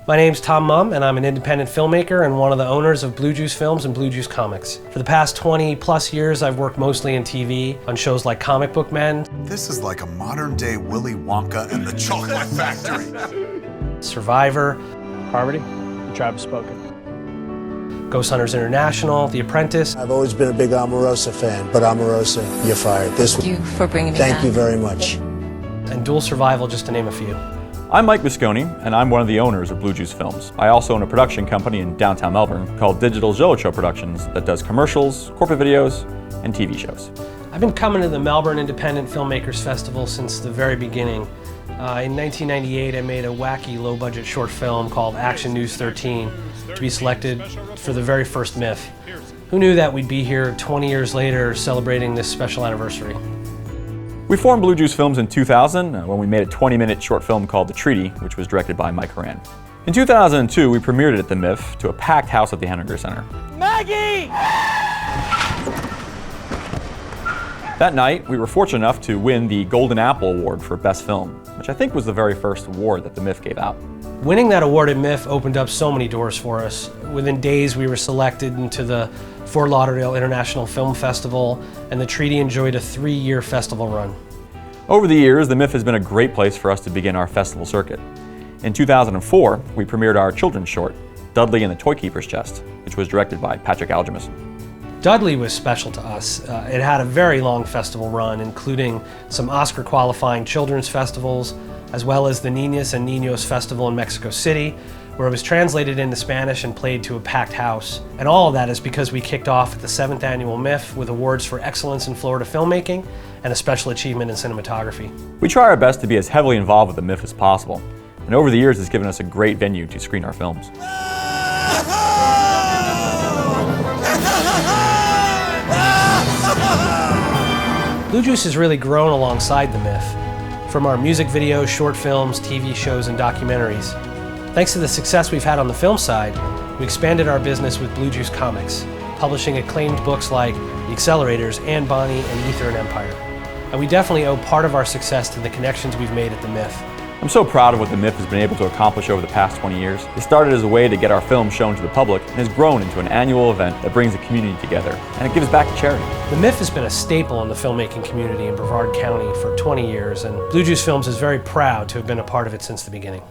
My name's Tom Mumm, and I'm an independent filmmaker and one of the owners of Blue Juice Films and Blue Juice Comics. For the past 20 plus years, I've worked mostly in TV on shows like Comic Book Men. This is like a modern-day Willy Wonka and the Chocolate Factory. Survivor. Poverty, the tribe has spoken. Ghost Hunters International, The Apprentice. I've always been a big Omarosa fan, but Omarosa, you're fired. Thank you for bringing me Thank back. you very much. And Dual Survival, just to name a few. I'm Mike Mosconi, and I'm one of the owners of Blue Juice Films. I also own a production company in downtown Melbourne called Digital Zoetrope Productions that does commercials, corporate videos, and TV shows. I've been coming to the Melbourne Independent Filmmakers Festival since the very beginning. In 1998, I made a wacky, low-budget short film called Action News 13 to be selected for the very first MIFF. Who knew that we'd be here 20 years later celebrating this special anniversary? We formed Blue Juice Films in 2000 when we made a 20-minute short film called The Treaty, which was directed by Mike Horan. In 2002, we premiered it at the MIFF to a packed house at the Henniger Center. Maggie! That night, we were fortunate enough to win the Golden Apple Award for Best Film, which I think was the very first award that the MIFF gave out. Winning that award at MIFF opened up so many doors for us. Within days, we were selected into the Fort Lauderdale International Film Festival, and The Treaty enjoyed a 3-year festival run. Over the years, the MIFF has been a great place for us to begin our festival circuit. In 2004, we premiered our children's short, Dudley and the Toy Keeper's Chest, which was directed by Patrick Algemus. Dudley was special to us. It had a very long festival run, including some Oscar-qualifying children's festivals, as well as the Niñas and Niños Festival in Mexico City, where it was translated into Spanish and played to a packed house. And all of that is because we kicked off at the 7th Annual MIFF with awards for excellence in Florida filmmaking and a special achievement in cinematography. We try our best to be as heavily involved with the MIFF as possible, and over the years it's given us a great venue to screen our films. Blue Juice has really grown alongside the MIFF, from our music videos, short films, TV shows, and documentaries. Thanks to the success we've had on the film side, we expanded our business with Blue Juice Comics, publishing acclaimed books like The Accelerators, Anne Bonny, and Ether and Empire. And we definitely owe part of our success to the connections we've made at the MIFF. I'm so proud of what the MIFF has been able to accomplish over the past 20 years. It started as a way to get our film shown to the public and has grown into an annual event that brings the community together, and it gives back to charity. The MIFF has been a staple in the filmmaking community in Brevard County for 20 years, and Blue Juice Films is very proud to have been a part of it since the beginning.